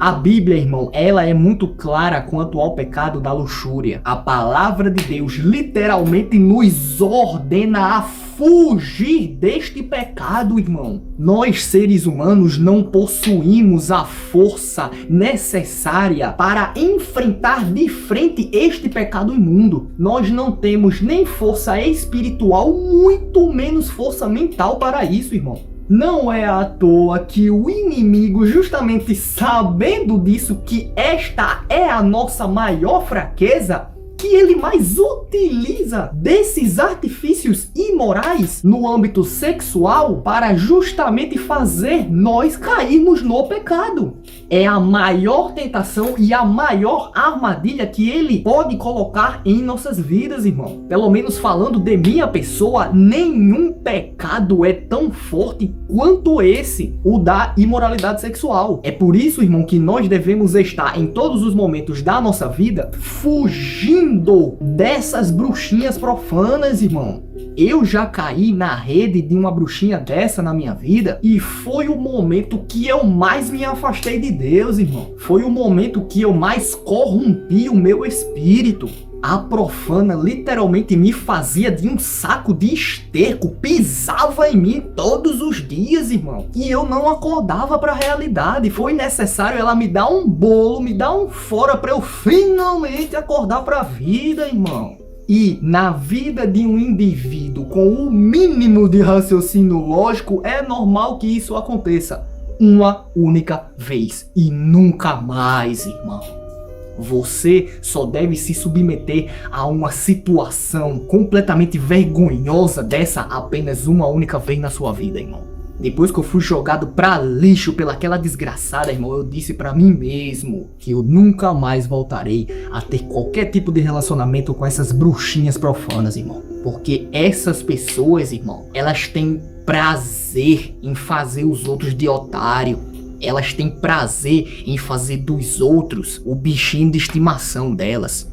A Bíblia, irmão, ela é muito clara quanto ao pecado da luxúria. A palavra de Deus literalmente nos ordena a fugir deste pecado, irmão. Nós, seres humanos, não possuímos a força necessária para enfrentar de frente este pecado imundo. Nós não temos nem força espiritual, muito menos força mental para isso, irmão. Não é à toa que o inimigo, justamente sabendo disso, que esta é a nossa maior fraqueza, que ele mais utiliza desses artifícios imorais no âmbito sexual para justamente fazer nós cairmos no pecado. É a maior tentação e a maior armadilha que ele pode colocar em nossas vidas, irmão. Pelo menos falando de minha pessoa, nenhum pecado é tão forte quanto esse, o da imoralidade sexual. É por isso, irmão, que nós devemos estar em todos os momentos da nossa vida fugindo dessas bruxinhas profanas, irmão. Eu já caí na rede de uma bruxinha dessa na minha vida e foi o momento que eu mais me afastei de Deus, irmão. Foi o momento que eu mais corrompi o meu espírito. A profana literalmente me fazia de um saco de esterco, pisava em mim todos os dias, irmão. E eu não acordava para a realidade. Foi necessário ela me dar um bolo, me dar um fora para eu finalmente acordar para a vida, irmão. E na vida de um indivíduo com o mínimo de raciocínio lógico, é normal que isso aconteça uma única vez e nunca mais, irmão. Você só deve se submeter a uma situação completamente vergonhosa dessa apenas uma única vez na sua vida, irmão. Depois que eu fui jogado pra lixo pelaquela desgraçada, irmão, eu disse pra mim mesmo que eu nunca mais voltarei a ter qualquer tipo de relacionamento com essas bruxinhas profanas, irmão. Porque essas pessoas, irmão, elas têm prazer em fazer os outros de otário. Elas têm prazer em fazer dos outros o bichinho de estimação delas.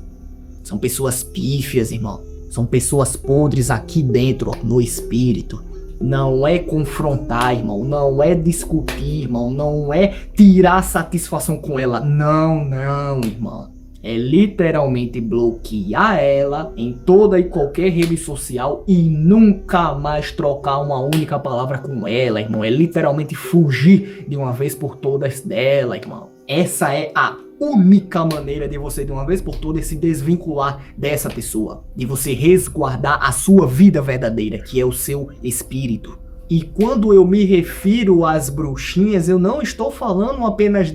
São pessoas pífias, irmão. São pessoas podres aqui dentro, no espírito. Não é confrontar, irmão. Não é discutir, irmão. Não é tirar satisfação com ela. Não, irmão. É literalmente bloquear ela em toda e qualquer rede social e nunca mais trocar uma única palavra com ela, irmão. É literalmente fugir de uma vez por todas dela, irmão. Essa é a única maneira de você, de uma vez por todas, se desvincular dessa pessoa. De você resguardar a sua vida verdadeira, que é o seu espírito. E quando eu me refiro às bruxinhas, eu não estou falando apenas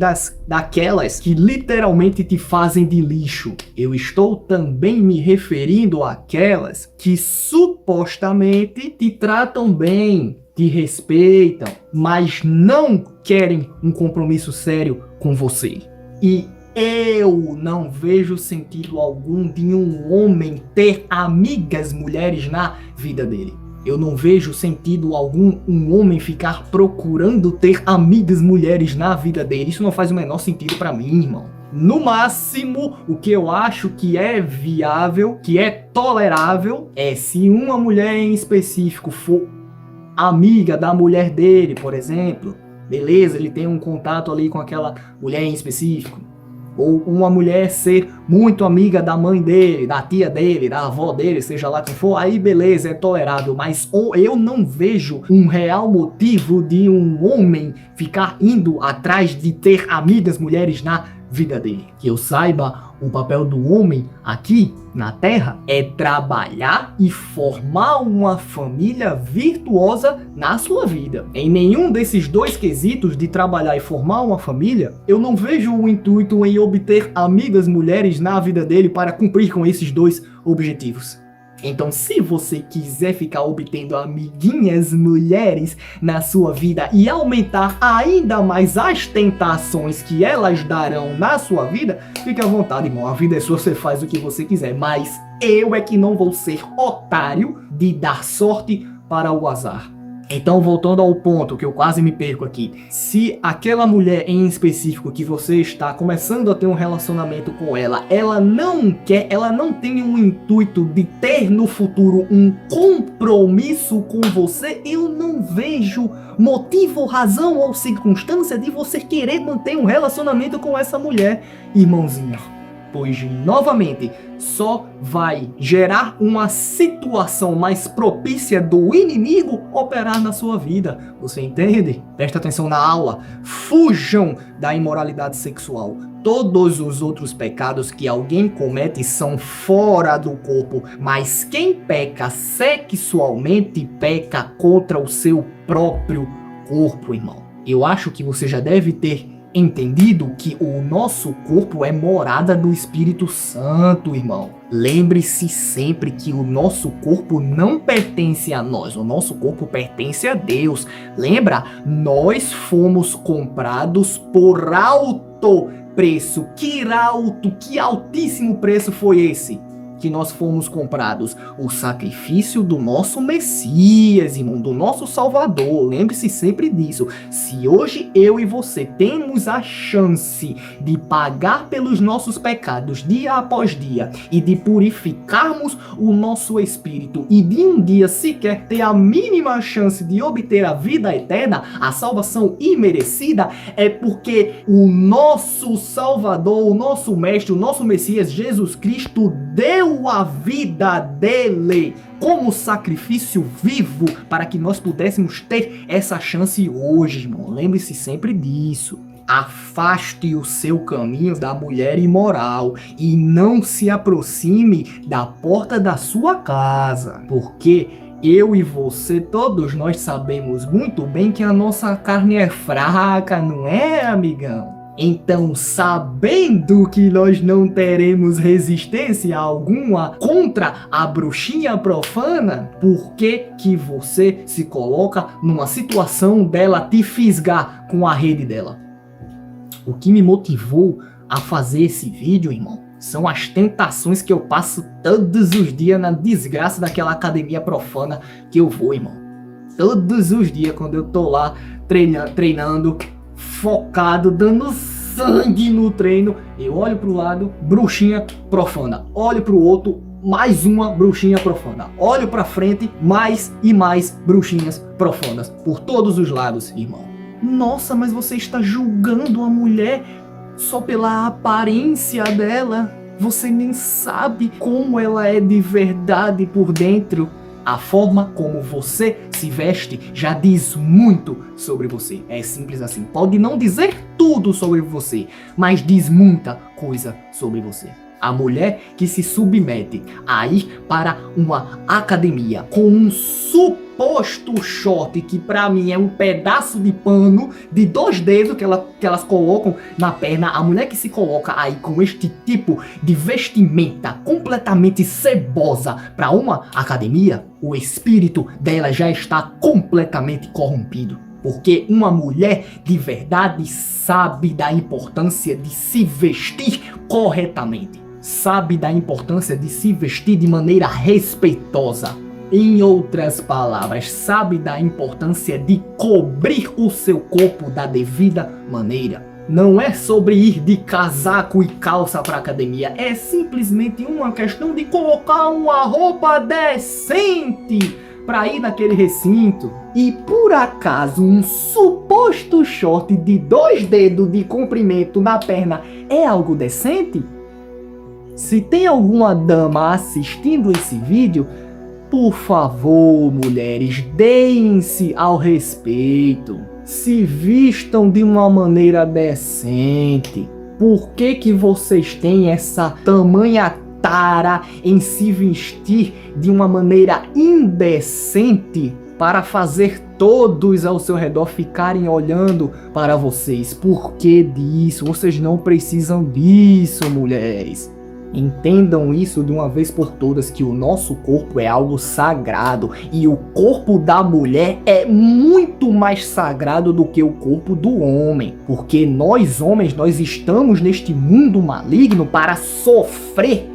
daquelas que literalmente te fazem de lixo. Eu estou também me referindo àquelas que supostamente te tratam bem, te respeitam, mas não querem um compromisso sério com você. E eu não vejo sentido algum de um homem ter amigas mulheres na vida dele. Eu não vejo sentido algum um homem ficar procurando ter amigas mulheres na vida dele. Isso não faz o menor sentido pra mim, irmão. No máximo, o que eu acho que é viável, que é tolerável, é se uma mulher em específico for amiga da mulher dele, por exemplo. Beleza, ele tem um contato ali com aquela mulher em específico. Ou uma mulher ser muito amiga da mãe dele, da tia dele, da avó dele, seja lá quem for, aí beleza, é tolerável. Mas eu não vejo um real motivo de um homem ficar indo atrás de ter amigas mulheres na vida dele. Que eu saiba, o papel do homem aqui na Terra é trabalhar e formar uma família virtuosa na sua vida. Em nenhum desses dois quesitos de trabalhar e formar uma família, eu não vejo o intuito em obter amigas mulheres na vida dele para cumprir com esses dois objetivos. Então, se você quiser ficar obtendo amiguinhas mulheres na sua vida e aumentar ainda mais as tentações que elas darão na sua vida, fique à vontade, irmão. A vida é sua, você faz o que você quiser. Mas eu é que não vou ser otário de dar sorte para o azar. Então, voltando ao ponto, que eu quase me perco aqui. Se aquela mulher em específico que você está começando a ter um relacionamento com ela, ela não tem um intuito de ter no futuro um compromisso com você, eu não vejo motivo, razão ou circunstância de você querer manter um relacionamento com essa mulher, irmãozinha. Pois, novamente, só vai gerar uma situação mais propícia do inimigo operar na sua vida. Você entende? Presta atenção na aula. Fujam da imoralidade sexual. Todos os outros pecados que alguém comete são fora do corpo, mas quem peca sexualmente peca contra o seu próprio corpo, irmão. Eu acho que você já deve ter entendido que o nosso corpo é morada do Espírito Santo, irmão. Lembre-se sempre que o nosso corpo não pertence a nós, o nosso corpo pertence a Deus. Lembra? Nós fomos comprados por alto preço. Que altíssimo preço foi esse? Que nós fomos comprados? O sacrifício do nosso Messias, irmão, do nosso Salvador. Lembre-se sempre disso. Se hoje eu e você temos a chance de pagar pelos nossos pecados dia após dia e de purificarmos o nosso espírito e de um dia sequer ter a mínima chance de obter a vida eterna, a salvação imerecida, é porque o nosso Salvador, o nosso Mestre, o nosso Messias, Jesus Cristo, deu a vida dele como sacrifício vivo para que nós pudéssemos ter essa chance hoje, irmão. Lembre-se sempre disso. Afaste o seu caminho da mulher imoral e não se aproxime da porta da sua casa, porque eu e você, todos nós sabemos muito bem que a nossa carne é fraca, não é, amigão? Então, sabendo que nós não teremos resistência alguma contra a bruxinha profana, por que você se coloca numa situação dela te fisgar com a rede dela? O que me motivou a fazer esse vídeo, irmão, são as tentações que eu passo todos os dias na desgraça daquela academia profana que eu vou, irmão. Todos os dias, quando eu tô lá treinando, focado, dando sangue no treino, eu olho pro lado, bruxinha profana, olho pro outro, mais uma bruxinha profana, olho pra frente, mais e mais bruxinhas profanas, por todos os lados, irmão. Nossa, mas você está julgando a mulher só pela aparência dela, você nem sabe como ela é de verdade por dentro. A forma como você se veste já diz muito sobre você. É simples assim. Pode não dizer tudo sobre você, mas diz muita coisa sobre você. A mulher que se submete a ir para uma academia com um suposto short, que pra mim é um pedaço de pano de 2 dedos que elas colocam na perna. A mulher que se coloca aí com este tipo de vestimenta completamente cebosa para uma academia, o espírito dela já está completamente corrompido. Porque uma mulher de verdade sabe da importância de se vestir corretamente. Sabe da importância de se vestir de maneira respeitosa. Em outras palavras, sabe da importância de cobrir o seu corpo da devida maneira. Não é sobre ir de casaco e calça para academia, é simplesmente uma questão de colocar uma roupa decente para ir naquele recinto. E por acaso um suposto short de 2 dedos de comprimento na perna é algo decente? Se tem alguma dama assistindo esse vídeo, por favor, mulheres, deem-se ao respeito. Se vistam de uma maneira decente. Por que vocês têm essa tamanha tara em se vestir de uma maneira indecente para fazer todos ao seu redor ficarem olhando para vocês? Por que disso? Vocês não precisam disso, mulheres. Entendam isso de uma vez por todas, que o nosso corpo é algo sagrado e o corpo da mulher é muito mais sagrado do que o corpo do homem, porque nós homens, nós estamos neste mundo maligno para sofrer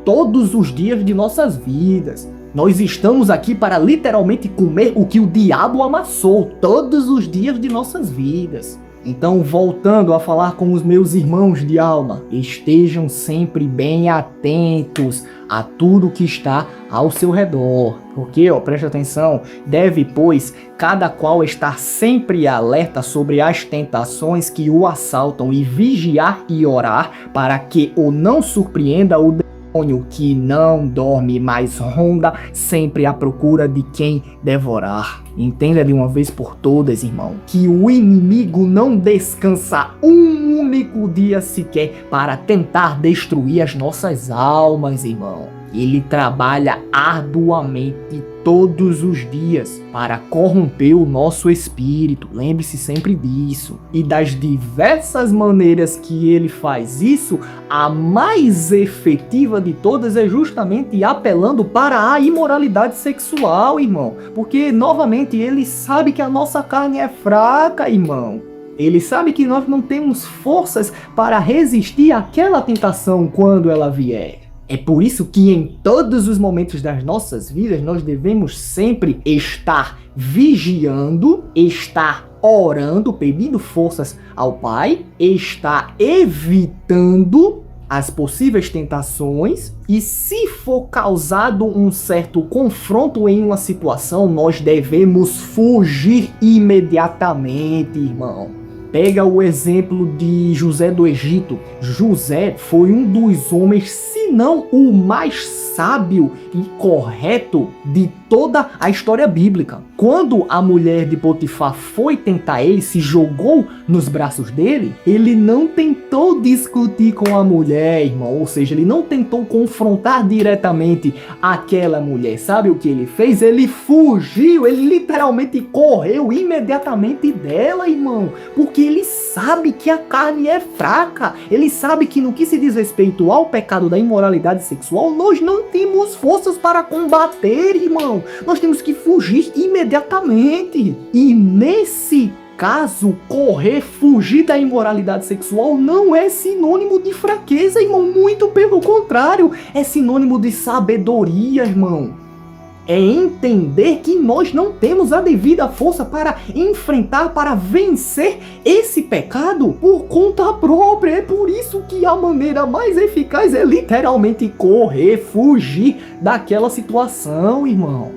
todos os dias de nossas vidas. Nós estamos aqui para literalmente comer o que o diabo amassou todos os dias de nossas vidas. Então, voltando a falar com os meus irmãos de alma, estejam sempre bem atentos a tudo que está ao seu redor. Porque, preste atenção, deve, pois, cada qual estar sempre alerta sobre as tentações que o assaltam e vigiar e orar para que o não surpreenda o demônio que não dorme, mas ronda sempre à procura de quem devorar. Entenda de uma vez por todas, irmão, que o inimigo não descansa um único dia sequer para tentar destruir as nossas almas, irmão. Ele trabalha arduamente todos os dias para corromper o nosso espírito. Lembre-se sempre disso. E das diversas maneiras que ele faz isso, a mais efetiva de todas é justamente apelando para a imoralidade sexual, irmão. Porque, novamente, ele sabe que a nossa carne é fraca, irmão. Ele sabe que nós não temos forças para resistir àquela tentação quando ela vier. É por isso que em todos os momentos das nossas vidas nós devemos sempre estar vigiando, estar orando, pedindo forças ao Pai, estar evitando as possíveis tentações e, se for causado um certo confronto em uma situação, nós devemos fugir imediatamente, irmão. Pega o exemplo de José do Egito. José foi um dos homens, se não o mais sábio e correto de toda a história bíblica. Quando a mulher de Potifar foi tentar ele, se jogou nos braços dele, ele não tentou discutir com a mulher, irmão. Ou seja, ele não tentou confrontar diretamente aquela mulher. Sabe o que ele fez? Ele fugiu, ele literalmente correu imediatamente dela, irmão. Porque ele sabe que a carne é fraca. Ele sabe que no que se diz respeito ao pecado da imoralidade sexual, nós não temos forças para combater, irmão. Nós temos que fugir imediatamente. E nesse caso, correr, fugir da imoralidade sexual não é sinônimo de fraqueza, irmão. Muito pelo contrário, é sinônimo de sabedoria, irmão. É entender que nós não temos a devida força para enfrentar, para vencer esse pecado por conta própria. É por isso que a maneira mais eficaz é literalmente correr, fugir daquela situação, irmão.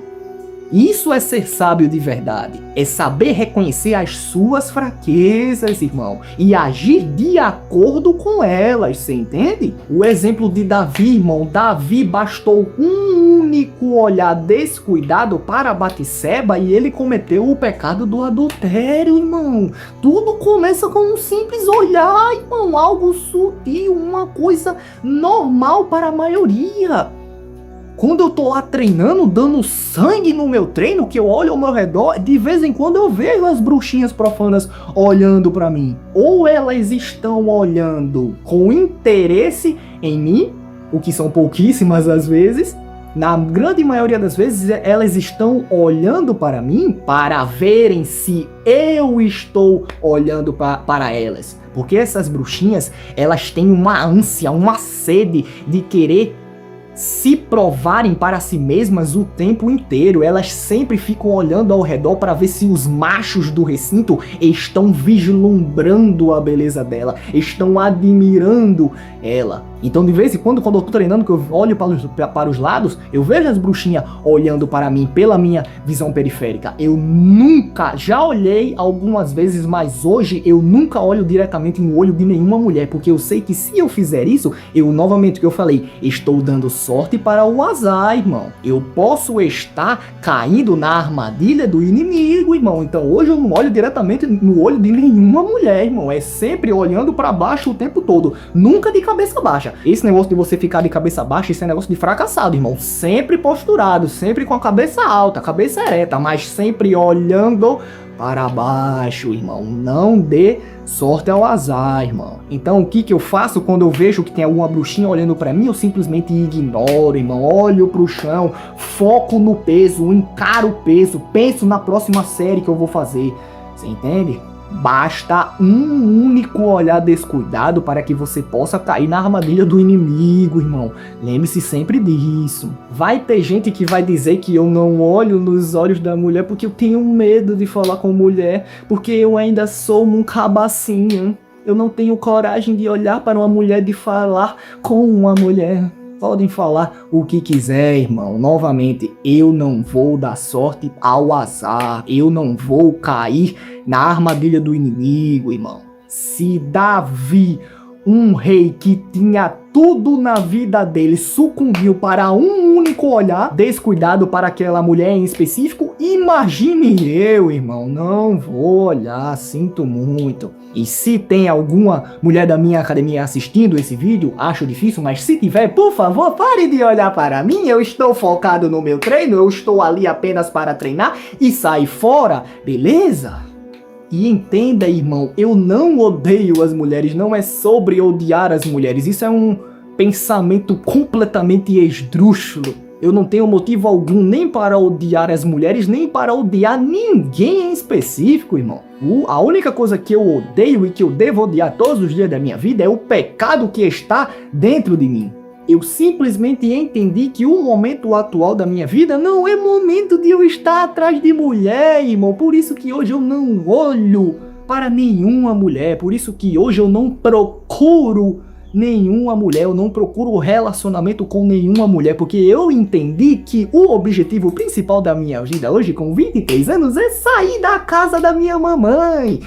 Isso é ser sábio de verdade. É saber reconhecer as suas fraquezas, irmão, e agir de acordo com elas, você entende? O exemplo de Davi, irmão. Davi bastou um único olhar descuidado para Batseba e ele cometeu o pecado do adultério, irmão. Tudo começa com um simples olhar, irmão. Algo sutil, uma coisa normal para a maioria. Quando eu tô lá treinando, dando sangue no meu treino, que eu olho ao meu redor, de vez em quando eu vejo as bruxinhas profanas olhando pra mim. Ou elas estão olhando com interesse em mim, o que são pouquíssimas às vezes. Na grande maioria das vezes, elas estão olhando para mim para verem se eu estou olhando para elas. Porque essas bruxinhas, elas têm uma ânsia, uma sede de querer se provarem para si mesmas o tempo inteiro. Elas sempre ficam olhando ao redor para ver se os machos do recinto estão vislumbrando a beleza dela, estão admirando ela. Então, de vez em quando eu tô treinando, que eu olho para os lados, eu vejo as bruxinhas olhando para mim pela minha visão periférica. Eu nunca, já olhei algumas vezes, mas hoje eu nunca olho diretamente no olho de nenhuma mulher, porque eu sei que se eu fizer isso, eu, novamente, o que eu falei, estou dando sorte para o azar, irmão. Eu posso estar caindo na armadilha do inimigo, irmão. Então, hoje eu não olho diretamente no olho de nenhuma mulher, irmão. É sempre olhando para baixo o tempo todo, nunca de cabeça baixa. Esse negócio de você ficar de cabeça baixa, isso é negócio de fracassado, irmão. Sempre posturado, sempre com a cabeça alta, cabeça ereta, mas sempre olhando para baixo, irmão. Não dê sorte ao azar, irmão. Então, o que eu faço quando eu vejo que tem alguma bruxinha olhando para mim? Eu simplesmente ignoro, irmão. Olho pro chão, foco no peso, encaro o peso, penso na próxima série que eu vou fazer. Você entende? Basta um único olhar descuidado para que você possa cair na armadilha do inimigo, irmão. Lembre-se sempre disso. Vai ter gente que vai dizer que eu não olho nos olhos da mulher porque eu tenho medo de falar com mulher, porque eu ainda sou um cabacinha. Eu não tenho coragem de olhar para uma mulher, de falar com uma mulher. Podem falar o que quiser, irmão. Novamente, eu não vou dar sorte ao azar. Eu não vou cair na armadilha do inimigo, irmão. Se Davi, um rei que tinha tudo na vida dele, sucumbiu para um único olhar descuidado para aquela mulher em específico, imagine eu, irmão. Não vou olhar, sinto muito. E se tem alguma mulher da minha academia assistindo esse vídeo, acho difícil, mas se tiver, por favor, pare de olhar para mim. Eu estou focado no meu treino, eu estou ali apenas para treinar e sair fora, beleza? E entenda, irmão, eu não odeio as mulheres, não é sobre odiar as mulheres. Isso é um pensamento completamente esdrúxulo. Eu não tenho motivo algum nem para odiar as mulheres, nem para odiar ninguém em específico, irmão. A única coisa que eu odeio e que eu devo odiar todos os dias da minha vida é o pecado que está dentro de mim. Eu simplesmente entendi que o momento atual da minha vida não é momento de eu estar atrás de mulher, irmão. Por isso que hoje eu não olho para nenhuma mulher. Por isso que hoje eu não procuro nenhuma mulher. Eu não procuro relacionamento com nenhuma mulher. Porque eu entendi que o objetivo principal da minha vida hoje, com 23 anos, é sair da casa da minha mamãe.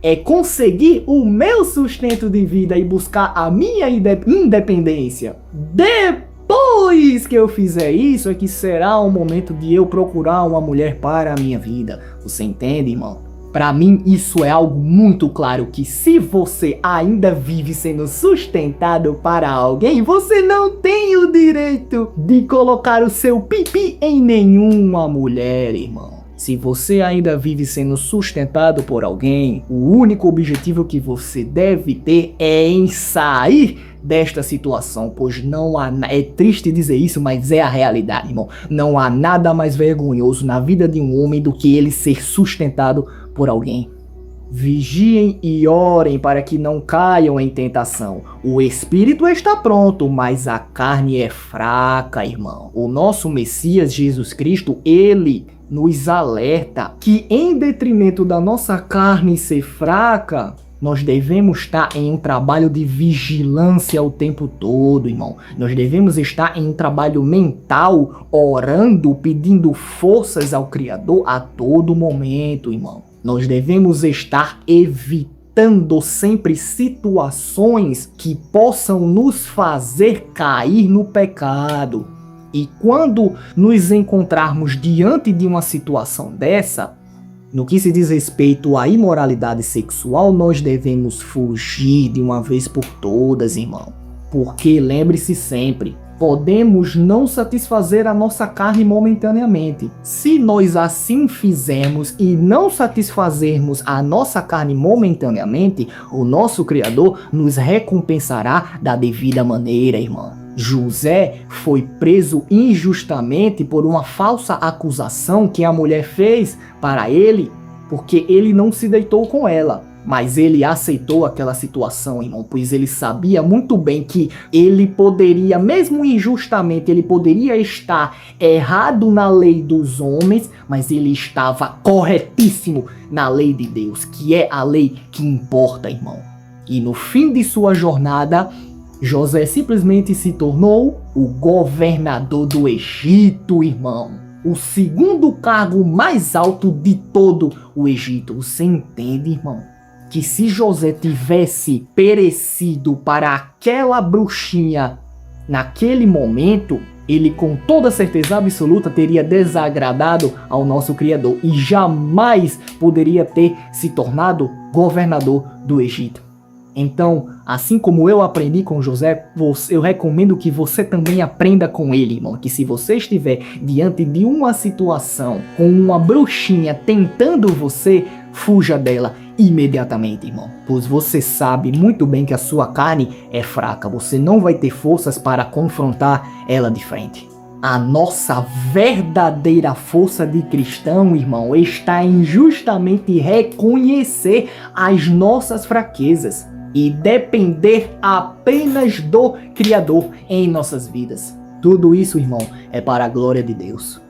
É conseguir o meu sustento de vida e buscar a minha independência. Depois que eu fizer isso, é que será o momento de eu procurar uma mulher para a minha vida. Você entende, irmão? Para mim, isso é algo muito claro, que se você ainda vive sendo sustentado para alguém, você não tem o direito de colocar o seu pipi em nenhuma mulher, irmão. Se você ainda vive sendo sustentado por alguém, o único objetivo que você deve ter é em sair desta situação, pois não há... É triste dizer isso, mas é a realidade, irmão. Não há nada mais vergonhoso na vida de um homem do que ele ser sustentado por alguém. Vigiem e orem para que não caiam em tentação. O espírito está pronto, mas a carne é fraca, irmão. O nosso Messias Jesus Cristo, ele nos alerta que, em detrimento da nossa carne ser fraca, nós devemos estar em um trabalho de vigilância o tempo todo, irmão. Nós devemos estar em um trabalho mental, orando, pedindo forças ao Criador a todo momento, irmão. Nós devemos estar evitando sempre situações que possam nos fazer cair no pecado. E quando nos encontrarmos diante de uma situação dessa, no que se diz respeito à imoralidade sexual, nós devemos fugir de uma vez por todas, irmão. Porque lembre-se sempre, podemos não satisfazer a nossa carne momentaneamente. Se nós assim fizermos e não satisfazermos a nossa carne momentaneamente, o nosso Criador nos recompensará da devida maneira, irmão. José foi preso injustamente por uma falsa acusação que a mulher fez para ele, porque ele não se deitou com ela. Mas ele aceitou aquela situação, irmão, pois ele sabia muito bem que ele poderia, mesmo injustamente, ele poderia estar errado na lei dos homens, mas ele estava corretíssimo na lei de Deus, que é a lei que importa, irmão. E no fim de sua jornada, José simplesmente se tornou o governador do Egito, irmão. O segundo cargo mais alto de todo o Egito. Você entende, irmão? Que se José tivesse perecido para aquela bruxinha naquele momento, ele com toda certeza absoluta teria desagradado ao nosso Criador e jamais poderia ter se tornado governador do Egito. Então, assim como eu aprendi com José, eu recomendo que você também aprenda com ele, irmão. Que se você estiver diante de uma situação com uma bruxinha tentando você, fuja dela imediatamente, irmão. Pois você sabe muito bem que a sua carne é fraca. Você não vai ter forças para confrontar ela de frente. A nossa verdadeira força de cristão, irmão, está em justamente reconhecer as nossas fraquezas e depender apenas do Criador em nossas vidas. Tudo isso, irmão, é para a glória de Deus.